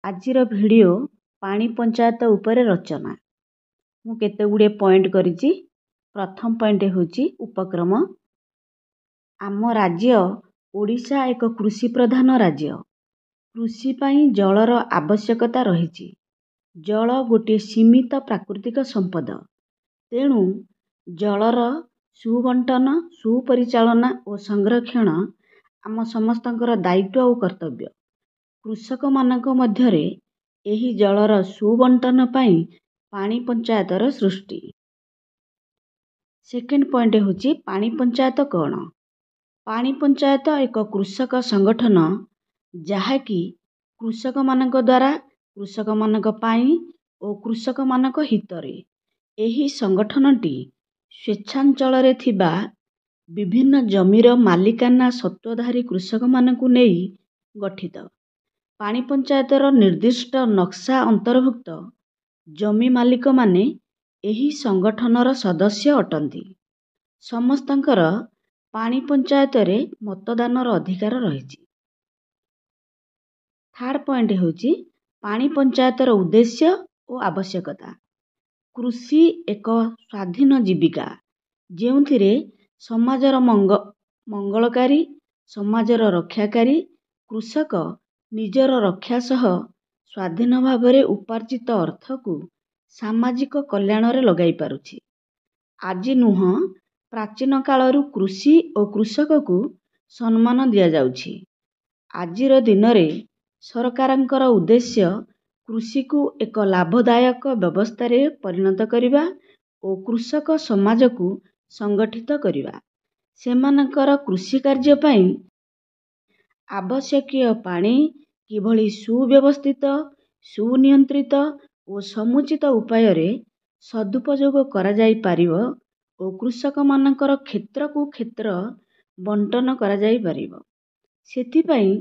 ଆଜିର ଭିଡ଼ିଓ ପାଣି ପଞ୍ଚାୟତ ଉପରେ ରଚନା। ମୁଁ କେତେଗୁଡ଼ିଏ ପଏଣ୍ଟ କରିଛି। ପ୍ରଥମ ପଏଣ୍ଟ ହେଉଛି ଉପକ୍ରମ। ଆମ ରାଜ୍ୟ ଓଡ଼ିଶା ଏକ କୃଷି ପ୍ରଧାନ ରାଜ୍ୟ। କୃଷି ପାଇଁ ଜଳର ଆବଶ୍ୟକତା ରହିଛି। ଜଳ ଗୋଟିଏ ସୀମିତ ପ୍ରାକୃତିକ ସମ୍ପଦ। ତେଣୁ ଜଳର ସୁବଣ୍ଟନ, ସୁପରିଚାଳନା ଓ ସଂରକ୍ଷଣ ଆମ ସମସ୍ତଙ୍କର ଦାୟିତ୍ୱ ଓ କର୍ତ୍ତବ୍ୟ। କୃଷକମାନଙ୍କ ମଧ୍ୟରେ ଏହି ଜଳର ସୁବଣ୍ଟନ ପାଇଁ ପାଣି ପଞ୍ଚାୟତର ସୃଷ୍ଟି। ସେକେଣ୍ଡ ପଏଣ୍ଟ ହେଉଛି ପାଣି ପଞ୍ଚାୟତ କ'ଣ? ପାଣି ପଞ୍ଚାୟତ ଏକ କୃଷକ ସଂଗଠନ ଯାହାକି କୃଷକମାନଙ୍କ ଦ୍ୱାରା, କୃଷକମାନଙ୍କ ପାଇଁ ଓ କୃଷକମାନଙ୍କ ହିତରେ। ଏହି ସଂଗଠନଟି ସ୍ୱେଚ୍ଛାଞ୍ଚଳରେ ଥିବା ବିଭିନ୍ନ ଜମିର ମାଲିକାନା ସତ୍ତ୍ୱଧାରୀ କୃଷକମାନଙ୍କୁ ନେଇ ଗଠିତ। ପାଣି ପଞ୍ଚାୟତର ନିର୍ଦ୍ଦିଷ୍ଟ ନକ୍ସା ଅନ୍ତର୍ଭୁକ୍ତ ଜମି ମାଲିକମାନେ ଏହି ସଂଗଠନର ସଦସ୍ୟ ଅଟନ୍ତି। ସମସ୍ତଙ୍କର ପାଣି ପଞ୍ଚାୟତରେ ମତଦାନର ଅଧିକାର ରହିଛି। ଥାର୍ଡ଼ ପଏଣ୍ଟ ହେଉଛି ପାଣି ପଞ୍ଚାୟତର ଉଦ୍ଦେଶ୍ୟ ଓ ଆବଶ୍ୟକତା। କୃଷି ଏକ ସ୍ୱାଧୀନ ଜୀବିକା, ଯେଉଁଥିରେ ସମାଜର ମଙ୍ଗଳକାରୀ, ସମାଜର ରକ୍ଷାକାରୀ। କୃଷକ ନିଜର ରକ୍ଷା ସହ ସ୍ୱାଧୀନ ଭାବରେ ଉପାର୍ଜିତ ଅର୍ଥକୁ ସାମାଜିକ କଲ୍ୟାଣରେ ଲଗାଇ ପାରୁଛି। ଆଜି ନୁହଁ, ପ୍ରାଚୀନ କାଳରୁ କୃଷି ଓ କୃଷକକୁ ସମ୍ମାନ ଦିଆଯାଉଛି। ଆଜିର ଦିନରେ ସରକାରଙ୍କର ଉଦ୍ଦେଶ୍ୟ କୃଷିକୁ ଏକ ଲାଭଦାୟକ ବ୍ୟବସ୍ଥାରେ ପରିଣତ କରିବା ଓ କୃଷକ ସମାଜକୁ ସଂଗଠିତ କରିବା। ସେମାନଙ୍କର କୃଷି କାର୍ଯ୍ୟ ପାଇଁ ଆବଶ୍ୟକୀୟ ପାଣି କିଭଳି ସୁବ୍ୟବସ୍ଥିତ, ସୁନିୟନ୍ତ୍ରିତ ଓ ସମୁଚିତ ଉପାୟରେ ସଦୁପଯୋଗ କରାଯାଇପାରିବ ଓ କୃଷକମାନଙ୍କର କ୍ଷେତ୍ରକୁ କ୍ଷେତ୍ର ବଣ୍ଟନ କରାଯାଇପାରିବ, ସେଥିପାଇଁ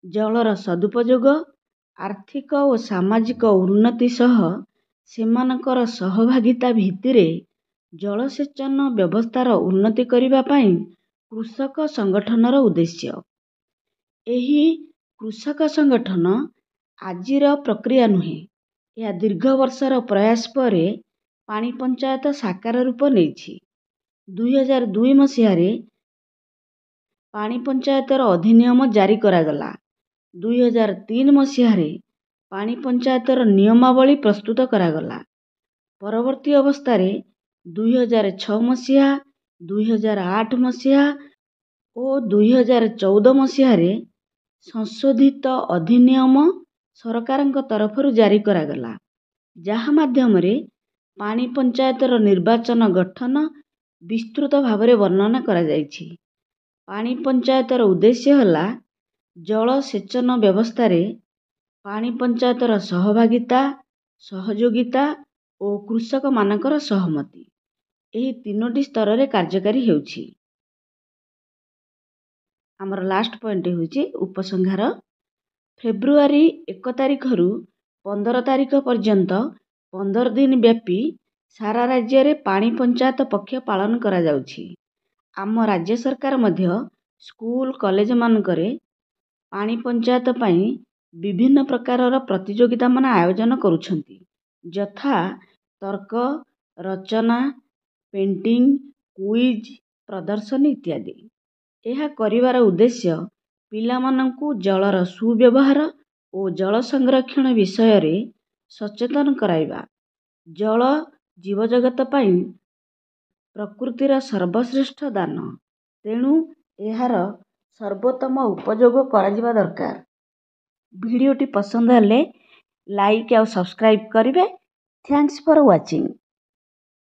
ଜଳର ସଦୁପଯୋଗ, ଆର୍ଥିକ ଓ ସାମାଜିକ ଉନ୍ନତି ସହ ସେମାନଙ୍କର ସହଭାଗିତା ଭିତ୍ତିରେ ଜଳସେଚନ ବ୍ୟବସ୍ଥାର ଉନ୍ନତି କରିବା ପାଇଁ କୃଷକ ସଂଗଠନର ଉଦ୍ଦେଶ୍ୟ। ଏହି କୃଷକ ସଂଗଠନ ଆଜିର ପ୍ରକ୍ରିୟା ନୁହେଁ, ଏହା ଦୀର୍ଘ ବର୍ଷର ପ୍ରୟାସ ପରେ ପାଣି ପଞ୍ଚାୟତ ସାକାର ରୂପ ନେଇଛି। 2002 ମସିହାରେ ପାଣି ପଞ୍ଚାୟତର ଅଧିନିୟମ ଜାରି କରାଗଲା। 2003 ମସିହାରେ ପାଣି ପଞ୍ଚାୟତର ନିୟମାବଳୀ ପ୍ରସ୍ତୁତ କରାଗଲା। ପରବର୍ତ୍ତୀ ଅବସ୍ଥାରେ 2006 ମସିହା, 2008 ମସିହା ଓ 2014 ମସିହାରେ ସଂଶୋଧିତ ଅଧିନିୟମ ସରକାରଙ୍କ ତରଫରୁ ଜାରି କରାଗଲା, ଯାହା ମାଧ୍ୟମରେ ପାଣି ପଞ୍ଚାୟତର ନିର୍ବାଚନ ଗଠନ ବିସ୍ତୃତ ଭାବରେ ବର୍ଣ୍ଣନା କରାଯାଇଛି। ପାଣି ପଞ୍ଚାୟତର ଉଦ୍ଦେଶ୍ୟ ହେଲା ଜଳସେଚନ ବ୍ୟବସ୍ଥାରେ ପାଣି ପଞ୍ଚାୟତର ସହଭାଗିତା, ସହଯୋଗିତା ଓ କୃଷକମାନଙ୍କର ସହମତି, ଏହି ତିନୋଟି ସ୍ତରରେ କାର୍ଯ୍ୟକାରୀ ହେଉଛି। ଆମର ଲାଷ୍ଟ ପଏଣ୍ଟ ହେଉଛି ଉପସଂହାର। ଫେବୃଆରୀ 1 ତାରିଖରୁ 15 ତାରିଖ ପର୍ଯ୍ୟନ୍ତ 15 ଦିନ ବ୍ୟାପୀ ସାରା ରାଜ୍ୟରେ ପାଣି ପଞ୍ଚାୟତ ପକ୍ଷ ପାଳନ କରାଯାଉଛି। ଆମ ରାଜ୍ୟ ସରକାର ମଧ୍ୟ ସ୍କୁଲ, କଲେଜମାନଙ୍କରେ ପାଣି ପଞ୍ଚାୟତ ପାଇଁ ବିଭିନ୍ନ ପ୍ରକାରର ପ୍ରତିଯୋଗିତାମାନ ଆୟୋଜନ କରୁଛନ୍ତି, ଯଥା ତର୍କ, ରଚନା, ପେଣ୍ଟିଂ, କୁଇଜ୍, ପ୍ରଦର୍ଶନୀ ଇତ୍ୟାଦି। ଏହା କରିବାର ଉଦ୍ଦେଶ୍ୟ ପିଲାମାନଙ୍କୁ ଜଳର ସୁବ୍ୟବହାର ଓ ଜଳ ସଂରକ୍ଷଣ ବିଷୟରେ ସଚେତନ କରାଇବା। ଜଳ ଜୀବଜଗତ ପାଇଁ ପ୍ରକୃତିର ସର୍ବଶ୍ରେଷ୍ଠ ଦାନ, ତେଣୁ ଏହାର ସର୍ବୋତ୍ତମ ଉପଯୋଗ କରାଯିବା ଦରକାର। ଭିଡ଼ିଓଟି ପସନ୍ଦ ହେଲେ ଲାଇକ୍ ଆଉ ସବସ୍କ୍ରାଇବ୍ କରିବେ। ଥ୍ୟାଙ୍କସ୍ ଫର ୱାଚିଂ।